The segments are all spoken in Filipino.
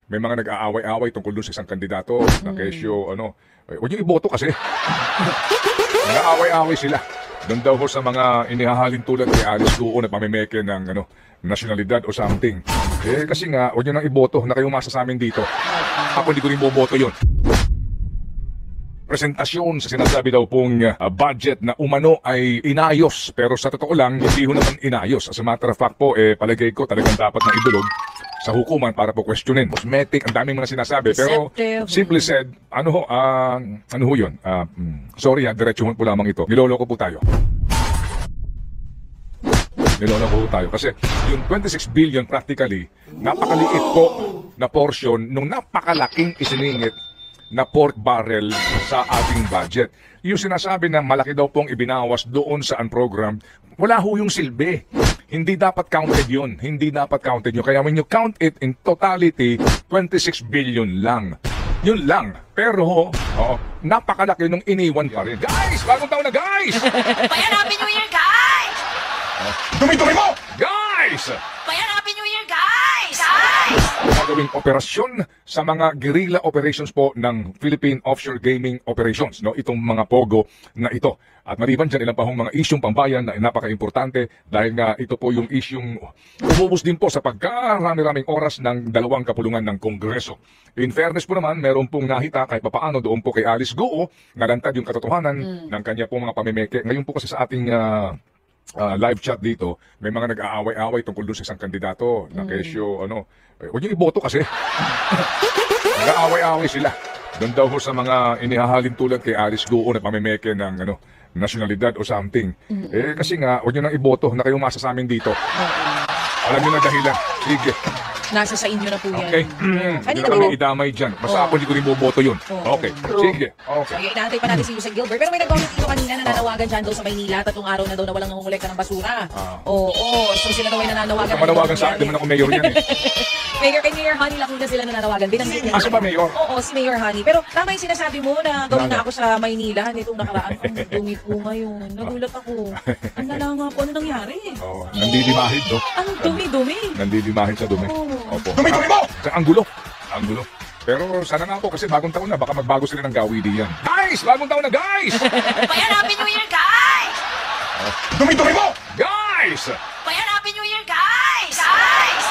may mga nag-aaway-away tungkol dun sa isang kandidato na kesyo, huwag niyo iboto kasi. Nag-aaway-away sila. Doon daw ho sa mga inihahalin tulad kay Alice Guo na pamimeke ng nasyonalidad o something. Kasi nga, huwag niyo nang iboto na kayo masa sa amin dito. Ako hindi ko rin boboto yun. Presentasyon sa sinasabi daw pong budget na umano ay inayos. Pero sa totoo lang, hindi ho naman inayos. As a matter of fact po, palagay ko talagang dapat na idulog sa hukuman para po questionin. Cosmetic, ang daming mga sinasabi. Pero simply said, ano ho yun? Sorry diretsuhan po lamang ito. Niloloko po tayo. Niloloko po tayo. Kasi yung 26 billion practically, napakaliit po na portion nung napakalaking isiningit na pork barrel sa ating budget. Yung sinasabi na malaki daw pong ibinawas doon sa unprogrammed, wala ho yung silbi. Hindi dapat counted yun. Hindi dapat counted yun. Kaya when you count it in totality, 26 billion lang. Yun lang. Pero, napakalaki nung iniwan pa rin. Guys! Bagong taon na, guys! Bayan Happy New Year, guys! Dumi-dumi mo! Guys! Bayan Happy New Year, guys! Guys! Gagawing operasyon sa mga guerrilla operations po ng Philippine Offshore Gaming Operations, itong mga pogo na ito. At maliban dyan, ilang pa hong mga isyong pambayan na napaka-importante dahil nga ito po yung isyong umubos din po sa pagkarami-raming oras ng dalawang kapulungan ng Kongreso. In fairness po naman, meron pong nahita kahit papaano doon po kay Alice Guo, nalantad yung katotohanan ng kanya pong mga pamimeke. Ngayon po kasi sa ating live chat dito, may mga nag-aaway-away tungkol doon sa isang kandidato na kesyo, huwag niyo iboto kasi. Nag-aaway-away sila. Doon daw ho sa mga inihahalin tulad kay Alice Guo na pamimeke ng nasyonalidad o something. Kasi nga, huwag niyo nang iboto na kayo masa sa amin dito. Alam niyo na dahilan. Sige. Nasa sa inyo na po yan. Okay. Hindi na kami idamay dyan. Basta ako hindi ko rin boboto yun. Okay. Sige. Okay. Sige, inaantay pa natin si Yusek Gilbert. Pero may nag-comment dito kanina na nananawagan dyan daw sa Maynila. 3 araw na daw na walang nangungulekta ng basura. Oo. So sila daw ay nananawagan. Manawagan sa akin, di man ako mayor yan Mayor, kay Mayor Honey Lacuna sila nananawagan. Binanggit niya. Asa ba mayor? Oo, si Mayor Honey. Pero tama yung sinasabi mo na gawin na ako sa Maynila nitong nakaraan. Ang dumi po ngayon. Nagulat ako. Ang nalanga po. Ano nangyari? Nandidimahid, no? Ang dumi-dumi. Nandidimahid sa dumi. Opo. Dumi-dumi mo! Ang gulo. Ang gulo. Pero sana nga po kasi bagong taon na, baka magbago sila ng gawidi yan. Guys! Bagong taon na, guys! Bayan Happy New Year, guys! Dumi-dumi mo! Guys! Bayan Happy New Year, guys! Guys!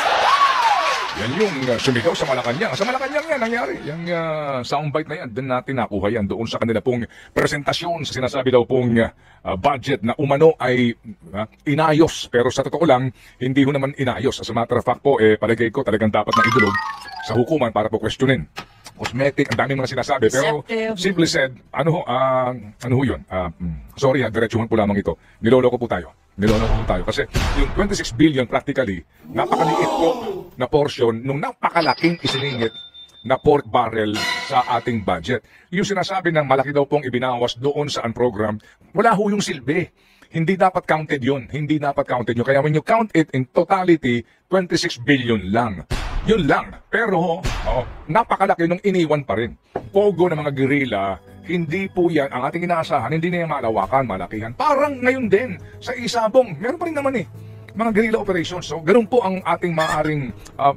Yan yung sumigaw sa Malacanang. Sa Malacanang yan nangyari. Yung soundbite na yan, din natin nakuha yan doon sa kanila pong presentasyon sa sinasabi daw pong budget na umano ay inayos. Pero sa totoo lang, hindi ho naman inayos. As a matter of fact po, palagay ko talagang dapat na idulog sa hukuman para po questionin. Cosmetic, ang daming mga sinasabi. Pero simply said, ano ho yun? Sorry diretsuhan po lamang ito. Niloloko po tayo. Niloloko po tayo. Kasi yung 26 billion practically, napakaliit po na portion nung napakalaking isiningit na pork barrel sa ating budget. Yung sinasabi ng malaki daw pong ibinawas doon sa unprogrammed, wala ho yung silbi. Hindi dapat counted yun. Hindi dapat counted yun. Kaya when you count it in totality, 26 billion lang. Yun lang. Pero, napakalaki nung iniwan pa rin. Pogo ng mga guerrilla, hindi po yan, ang ating inaasahan, hindi na yung malawakan, malakihan. Parang ngayon din, sa Isabong, meron pa rin naman mga guerrilla operations. So, ganun po ang ating maaaring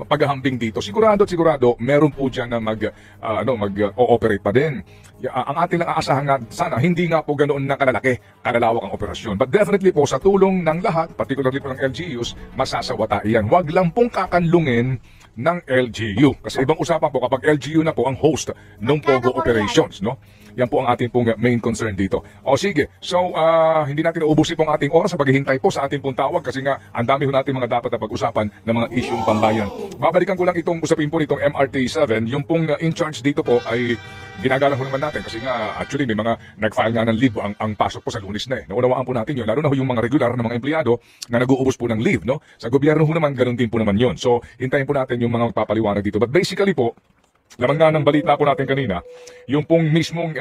paghahambing dito. Sigurado at sigurado, meron po dyan na mag-ooperate pa din. Ang ating lang aasahan nga, sana, hindi nga po ganoon na kalalawak ang operasyon. But definitely po, sa tulong ng lahat, particularly po ng LGUs, masasawata iyan. Huwag lang pong kakanlungin ng LGU. Kasi ibang usapan po kapag LGU na po ang host ng Pogo operations, no? Yan po ang ating pong main concern dito. O sige, so hindi natin naubusin po ang ating oras sa paghihintay po sa ating pong tawag kasi nga ang dami ho natin mga dapat na pag-usapan ng mga isyong pambayan. Babalikan ko lang itong usapin po nitong MRT7. Yung pong in charge dito po ay ginagalang ho naman natin kasi nga actually may mga nag-file nga ng leave ang pasok po sa Lunes na Naunawaan po natin yun, lalo na ho yung mga regular na mga empleyado na nag-uubos po ng leave, no? Sa gobyerno ho naman, ganun din po naman yun. So, hintayin po natin yung mga magpapaliwanag dito. But basically po, lamang nga ng balita po natin kanina, yung pong mismong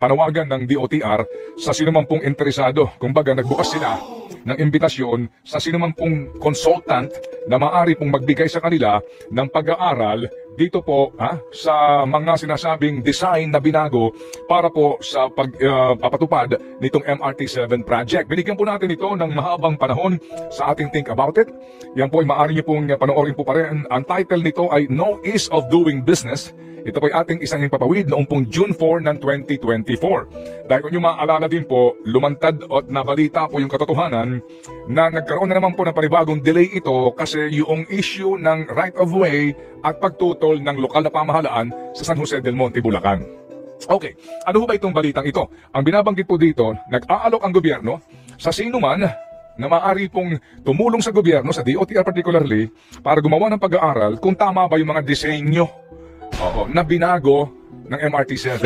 panawagan ng DOTR sa sinuman pong interesado. Kumbaga, nagbukas sila ng imbitasyon sa sinuman pong consultant na maaari pong magbigay sa kanila ng pag-aaral dito po sa mga sinasabing design na binago para po sa pagpapatupad nitong MRT-7 project. Binigyan po natin ito ng mahabang panahon sa ating Think About It. Yan po ay maaari niyo pong panoorin po pa rin. Ang title nito ay No Ease of Doing Business. Ito po ay ating isang papawid noong pong June 4 ng 2024. Dahil kung nyo maaalala din po, lumantad at nabalita po yung katotohanan na nagkaroon na naman po ng panibagong delay ito kasi yung issue ng right of way at pagtutol ng lokal na pamahalaan sa San Jose del Monte, Bulacan. Okay, ano ba itong balitang ito? Ang binabanggit po dito, nag-aalok ang gobyerno sa sino man na maaari pong tumulong sa gobyerno, sa DOTR particularly, para gumawa ng pag-aaral kung tama ba yung mga disenyo na binago ng MRT-7.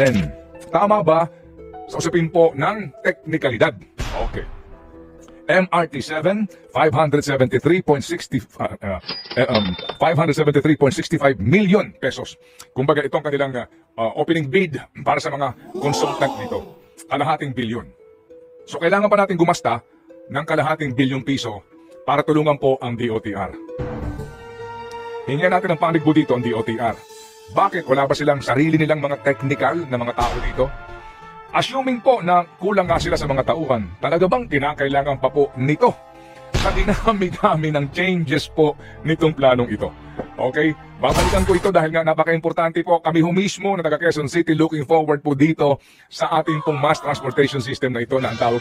Tama ba sa usapin po ng teknikalidad? Okay. MRT-7, 573.65 million pesos. Kumbaga itong kanilang opening bid para sa mga consultant dito. Kalahating bilyon. So kailangan pa natin gumasta ng kalahating bilyong piso para tulungan po ang DOTR. Hingyan natin ang panig po dito ang DOTR. Bakit wala ba silang sarili nilang mga technical na mga tao dito? Assuming po na kulang nga sila sa mga tauhan, talaga bang kinakailangan pa po nito sa dinami-dami ng changes po nitong planong ito? Okay, babalikan ko ito dahil nga napaka-importante po kami mismo na taga Quezon City looking forward po dito sa ating pong mass transportation system na ito na ang tawag